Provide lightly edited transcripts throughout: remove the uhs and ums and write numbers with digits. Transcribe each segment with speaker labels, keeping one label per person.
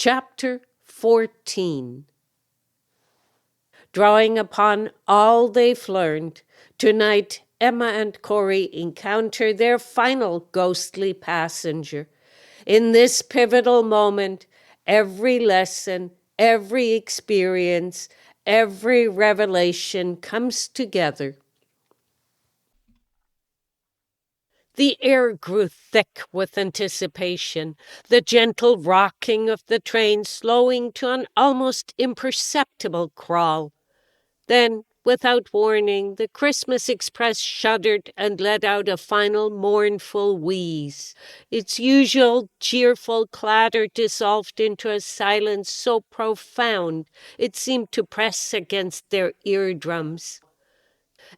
Speaker 1: Chapter 14. Drawing upon all they've learned, tonight Emma and Cory encounter their final ghostly passenger. In this pivotal moment, every lesson, every experience, every revelation comes together. The air grew thick with anticipation, the gentle rocking of the train slowing to an almost imperceptible crawl. Then, without warning, the Christmas Express shuddered and let out a final mournful wheeze. Its usual cheerful clatter dissolved into a silence so profound it seemed to press against their eardrums.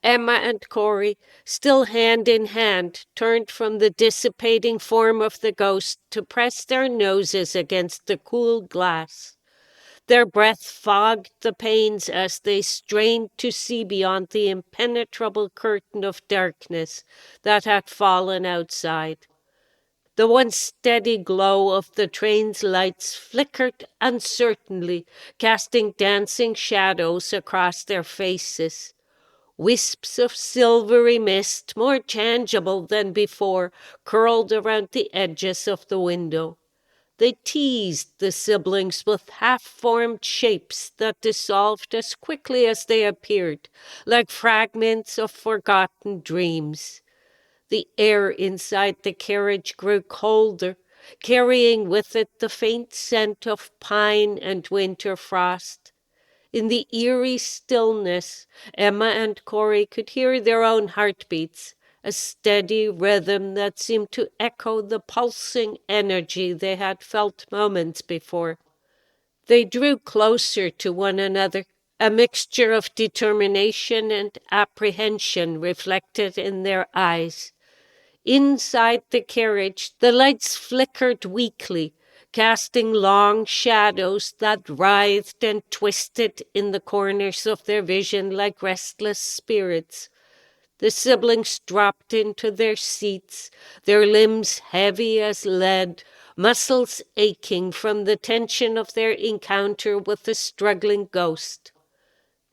Speaker 1: Emma and Cory, still hand in hand, turned from the dissipating form of the ghost to press their noses against the cool glass. Their breath fogged the panes as they strained to see beyond the impenetrable curtain of darkness that had fallen outside. The once steady glow of the train's lights flickered uncertainly, casting dancing shadows across their faces. Wisps of silvery mist, more tangible than before, curled around the edges of the window. They teased the siblings with half-formed shapes that dissolved as quickly as they appeared, like fragments of forgotten dreams. The air inside the carriage grew colder, carrying with it the faint scent of pine and winter frost. In the eerie stillness, Emma and Cory could hear their own heartbeats, a steady rhythm that seemed to echo the pulsing energy they had felt moments before. They drew closer to one another, a mixture of determination and apprehension reflected in their eyes. Inside the carriage, the lights flickered weakly, casting long shadows that writhed and twisted in the corners of their vision like restless spirits. The siblings dropped into their seats, their limbs heavy as lead, muscles aching from the tension of their encounter with the struggling ghost.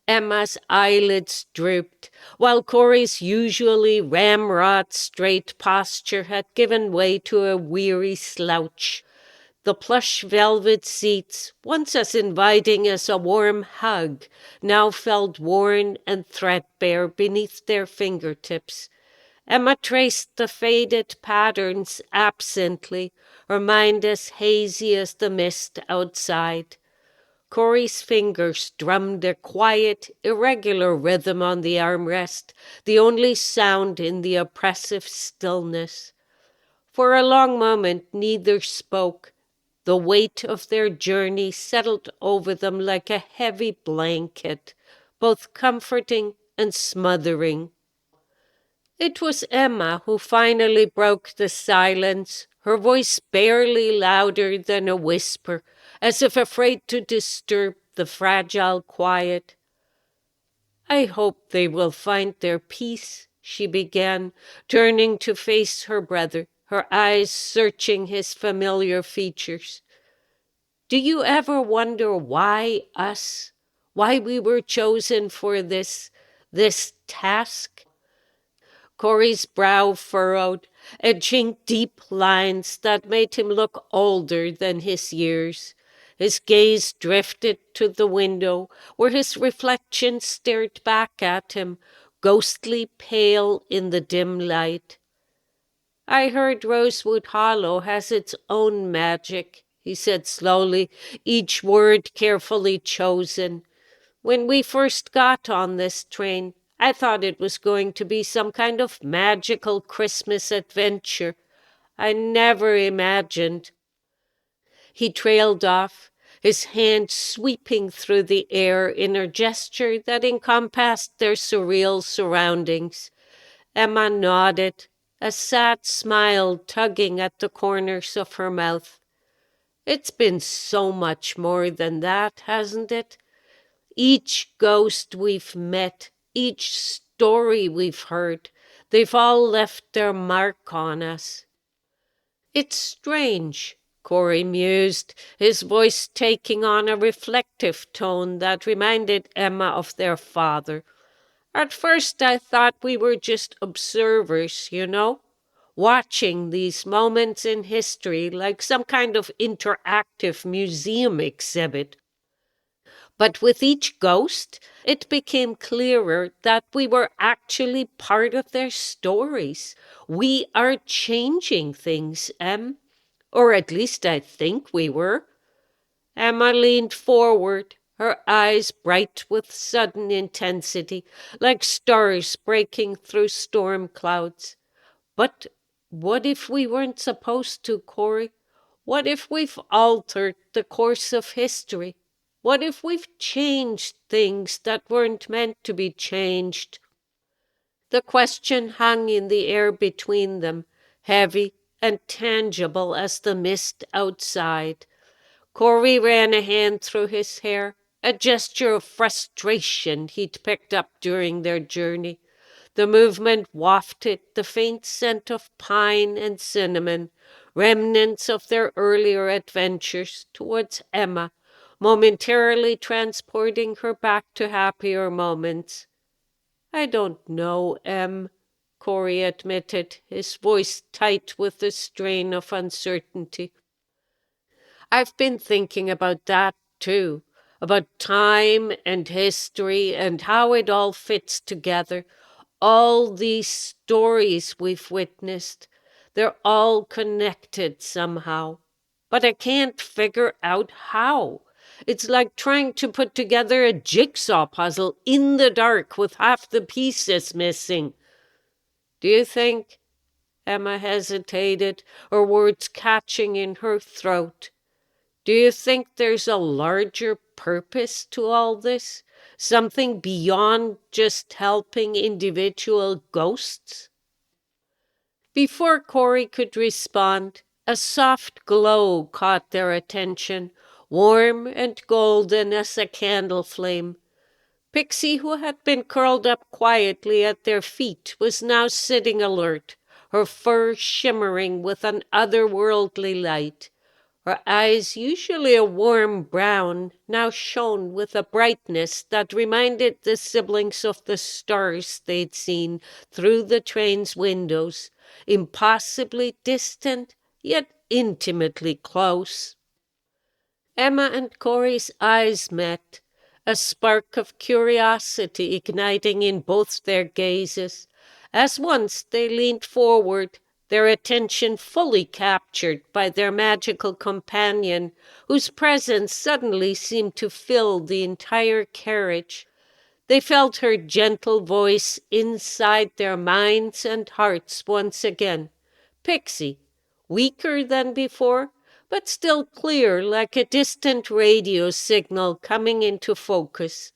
Speaker 1: Emma's eyelids drooped, while Cory's usually ramrod straight posture had given way to a weary slouch. The plush velvet seats, once as inviting as a warm hug, now felt worn and threadbare beneath their fingertips. Emma traced the faded patterns absently, her mind as hazy as the mist outside. Cory's fingers drummed a quiet, irregular rhythm on the armrest, the only sound in the oppressive stillness. For a long moment neither spoke. The weight of their journey settled over them like a heavy blanket, both comforting and smothering. It was Emma who finally broke the silence, her voice barely louder than a whisper, as if afraid to disturb the fragile quiet. "I hope they will find their peace," she began, turning to face her brother, her eyes searching his familiar features. "Do you ever wonder why us? Why we were chosen for this task?" Cory's brow furrowed, edging deep lines that made him look older than his years. His gaze drifted to the window, where his reflection stared back at him, ghostly pale in the dim light. "I heard Rosewood Hollow has its own magic," he said slowly, each word carefully chosen. "When we first got on this train, I thought it was going to be some kind of magical Christmas adventure. I never imagined—" He trailed off, his hand sweeping through the air in a gesture that encompassed their surreal surroundings. Emma nodded, a sad smile tugging at the corners of her mouth. "It's been so much more than that, hasn't it? Each ghost we've met, each story we've heard, they've all left their mark on us. It's strange. Cory mused, his voice taking on a reflective tone that reminded Emma of their father. At first I thought we were just observers, watching these moments in history like some kind of interactive museum exhibit. But with each ghost, it became clearer that we were actually part of their stories. We are changing things, Em. Or at least I think we were. Emma leaned forward, her eyes bright with sudden intensity, like stars breaking through storm clouds. But what if we weren't supposed to, Cory? What if we've altered the course of history? What if we've changed things that weren't meant to be changed? The question hung in the air between them, heavy and tangible as the mist outside. Cory ran a hand through his hair, a gesture of frustration he'd picked up during their journey. The movement wafted the faint scent of pine and cinnamon, remnants of their earlier adventures, towards Emma, momentarily transporting her back to happier moments. "I don't know, Em," Cory admitted, his voice tight with the strain of uncertainty. "I've been thinking about that, too, about time and history and how it all fits together. All these stories we've witnessed, they're all connected somehow. But I can't figure out how. It's like trying to put together a jigsaw puzzle in the dark with half the pieces missing." "Do you think?" Emma hesitated, her words catching in her throat. "Do you think there's a larger purpose to all this? Something beyond just helping individual ghosts?" Before Cory could respond, a soft glow caught their attention, warm and golden as a candle flame. Pixie, who had been curled up quietly at their feet, was now sitting alert, her fur shimmering with an otherworldly light. Her eyes, usually a warm brown, now shone with a brightness that reminded the siblings of the stars they'd seen through the train's windows, impossibly distant, yet intimately close. Emma and Cory's eyes met, a spark of curiosity igniting in both their gazes. As once they leaned forward, their attention fully captured by their magical companion, whose presence suddenly seemed to fill the entire carriage. They felt her gentle voice inside their minds and hearts once again. Pixie, weaker than before, but still clear like a distant radio signal coming into focus.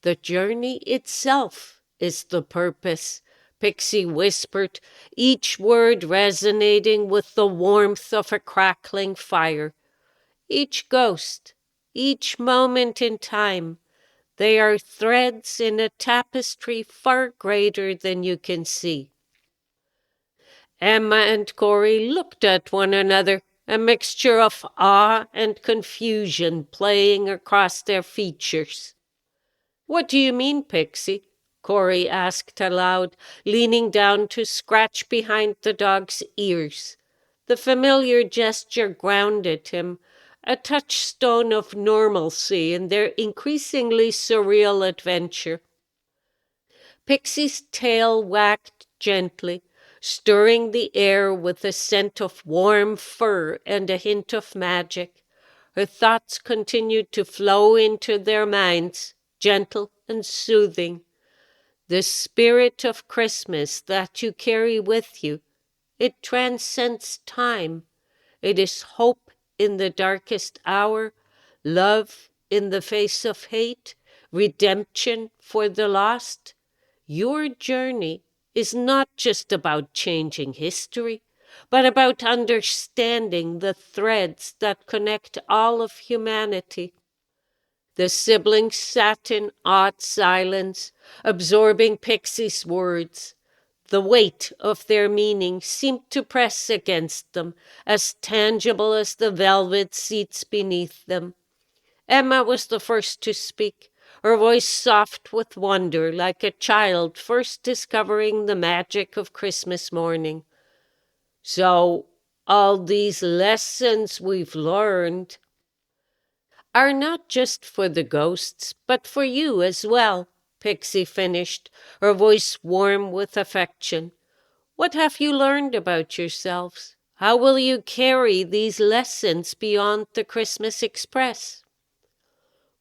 Speaker 1: "The journey itself is the purpose," Pixie whispered, each word resonating with the warmth of a crackling fire. "Each ghost, each moment in time, they are threads in a tapestry far greater than you can see." Emma and Cory looked at one another, a mixture of awe and confusion playing across their features. "What do you mean, Pixie?" Cory asked aloud, leaning down to scratch behind the dog's ears. The familiar gesture grounded him, a touchstone of normalcy in their increasingly surreal adventure. Pixie's tail wagged gently, stirring the air with a scent of warm fur and a hint of magic. Her thoughts continued to flow into their minds, gentle and soothing. "The spirit of Christmas that you carry with you, it transcends time. It is hope in the darkest hour, love in the face of hate, redemption for the lost. Your journey is not just about changing history, but about understanding the threads that connect all of humanity." The siblings sat in awed silence, absorbing Pixie's words. The weight of their meaning seemed to press against them, as tangible as the velvet seats beneath them. Emma was the first to speak, her voice soft with wonder, like a child first discovering the magic of Christmas morning. "So, all these lessons we've learned are not just for the ghosts, but for you as well," Pixie finished, her voice warm with affection. "What have you learned about yourselves? How will you carry these lessons beyond the Christmas Express?"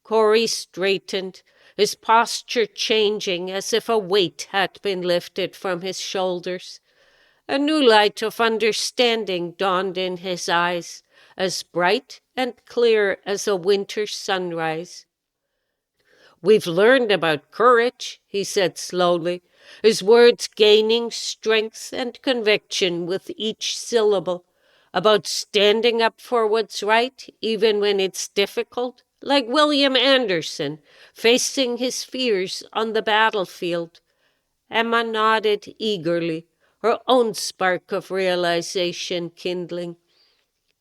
Speaker 1: Cory straightened, his posture changing as if a weight had been lifted from his shoulders. A new light of understanding dawned in his eyes, as bright and clear as a winter sunrise. "We've learned about courage," he said slowly, his words gaining strength and conviction with each syllable, "about standing up for what's right, even when it's difficult, like William Anderson, facing his fears on the battlefield." Emma nodded eagerly, her own spark of realization kindling.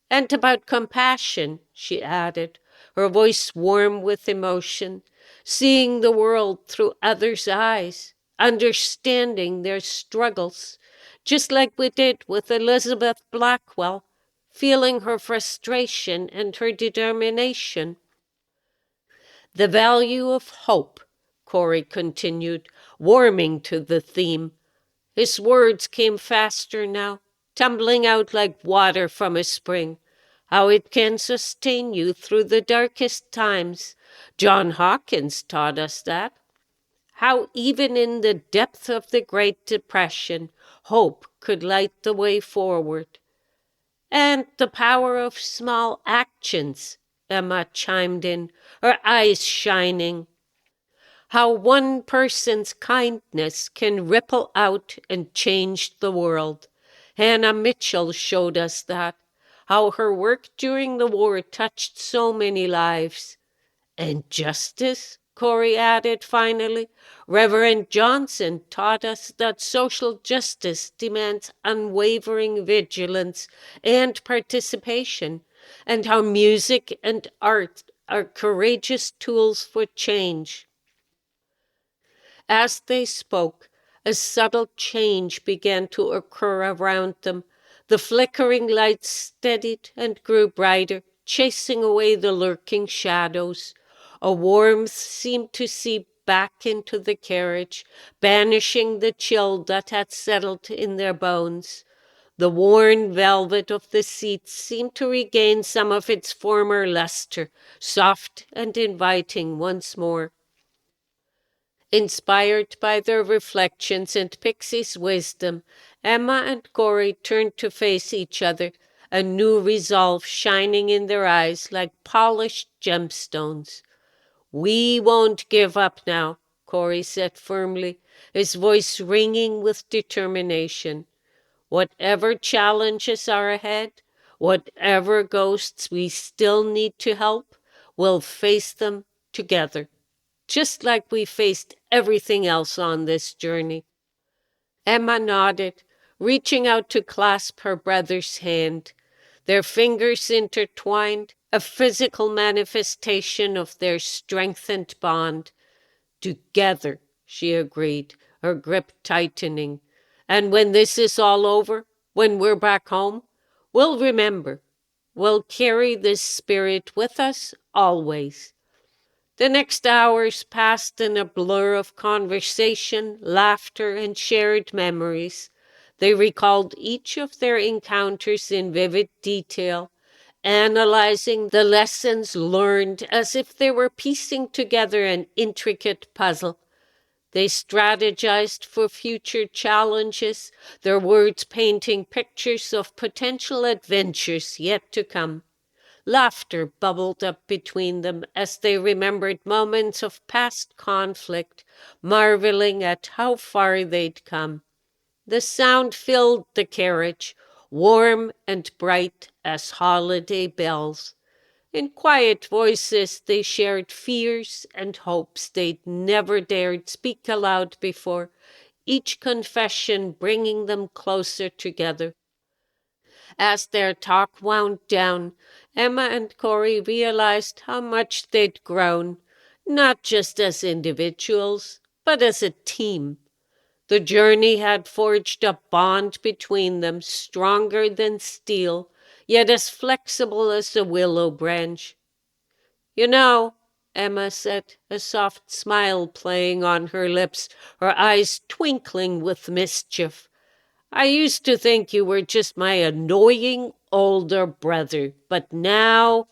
Speaker 1: "And about compassion," she added, her voice warm with emotion, "seeing the world through others' eyes, understanding their struggles, just like we did with Elizabeth Blackwell, feeling her frustration and her determination." "The value of hope," Cory continued, warming to the theme. His words came faster now, tumbling out like water from a spring. "How it can sustain you through the darkest times. John Hawkins taught us that. How even in the depth of the Great Depression, hope could light the way forward." "And the power of small actions," Emma chimed in, her eyes shining. "How one person's kindness can ripple out and change the world. Hannah Mitchell showed us that. How her work during the war touched so many lives." "And justice," Cory added finally. "Reverend Johnson taught us that social justice demands unwavering vigilance and participation, and how music and art are courageous tools for change." As they spoke, a subtle change began to occur around them. The flickering lights steadied and grew brighter, chasing away the lurking shadows. A warmth seemed to seep back into the carriage, banishing the chill that had settled in their bones. The worn velvet of the seats seemed to regain some of its former luster, soft and inviting once more. Inspired by their reflections and Pixie's wisdom, Emma and Cory turned to face each other, a new resolve shining in their eyes like polished gemstones. "We won't give up now," Cory said firmly, his voice ringing with determination. "Whatever challenges are ahead, whatever ghosts we still need to help, we'll face them together, just like we faced everything else on this journey." Emma nodded, reaching out to clasp her brother's hand. Their fingers intertwined, a physical manifestation of their strengthened bond. "Together," she agreed, her grip tightening. "And when this is all over, when we're back home, we'll remember. We'll carry this spirit with us always." The next hours passed in a blur of conversation, laughter, and shared memories. They recalled each of their encounters in vivid detail, analyzing the lessons learned as if they were piecing together an intricate puzzle. They strategized for future challenges, their words painting pictures of potential adventures yet to come. Laughter bubbled up between them as they remembered moments of past conflict, marveling at how far they'd come. The sound filled the carriage, warm and bright as holiday bells. In quiet voices they shared fears and hopes they'd never dared speak aloud before, each confession bringing them closer together. As their talk wound down, Emma and Cory realized how much they'd grown, not just as individuals, but as a team. The journey had forged a bond between them stronger than steel, yet as flexible as a willow branch. "You know," Emma said, a soft smile playing on her lips, her eyes twinkling with mischief, "I used to think you were just my annoying older brother, but now—"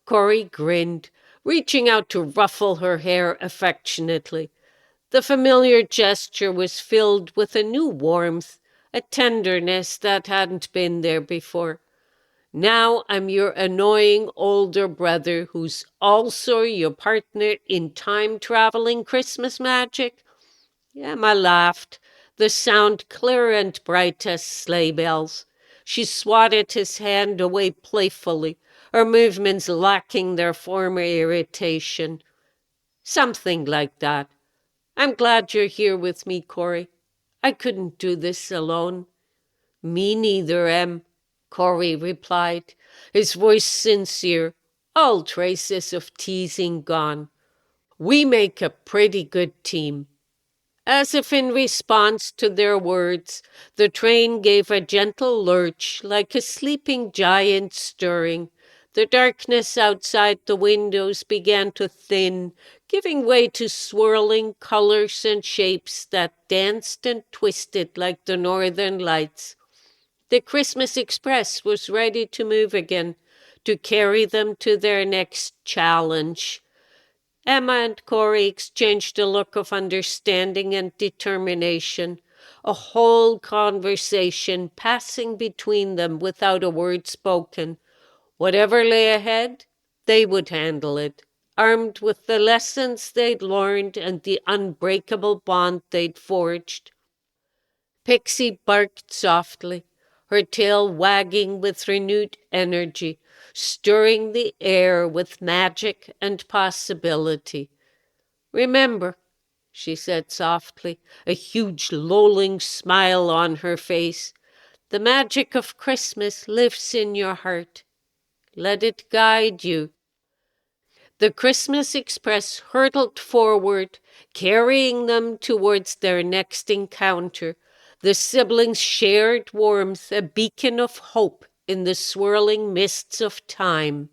Speaker 1: Cory grinned, reaching out to ruffle her hair affectionately. The familiar gesture was filled with a new warmth, a tenderness that hadn't been there before. "Now I'm your annoying older brother who's also your partner in time-traveling Christmas magic?" Emma laughed, the sound clear and bright as sleigh bells. She swatted his hand away playfully, her movements lacking their former irritation. "Something like that. I'm glad you're here with me, Cory. I couldn't do this alone." "Me neither, Em," Cory replied, his voice sincere, all traces of teasing gone. "We make a pretty good team." As if in response to their words, the train gave a gentle lurch like a sleeping giant stirring. The darkness outside the windows began to thin, giving way to swirling colors and shapes that danced and twisted like the northern lights. The Christmas Express was ready to move again, to carry them to their next challenge. Emma and Cory exchanged a look of understanding and determination, a whole conversation passing between them without a word spoken. Whatever lay ahead, they would handle it, armed with the lessons they'd learned and the unbreakable bond they'd forged. Pixie barked softly, her tail wagging with renewed energy, stirring the air with magic and possibility. "Remember," she said softly, a huge lolling smile on her face, "the magic of Christmas lives in your heart. Let it guide you." The Christmas Express hurtled forward, carrying them towards their next encounter. The siblings shared warmth, a beacon of hope in the swirling mists of time.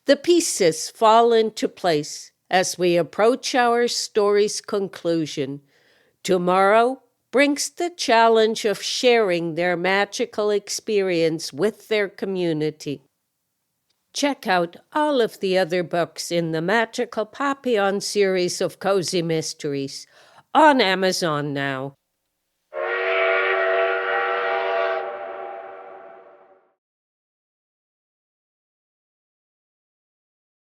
Speaker 1: The pieces fall into place as we approach our story's conclusion. Tomorrow brings the challenge of sharing their magical experience with their community. Check out all of the other books in the Magical Papillon series of cozy mysteries on Amazon now.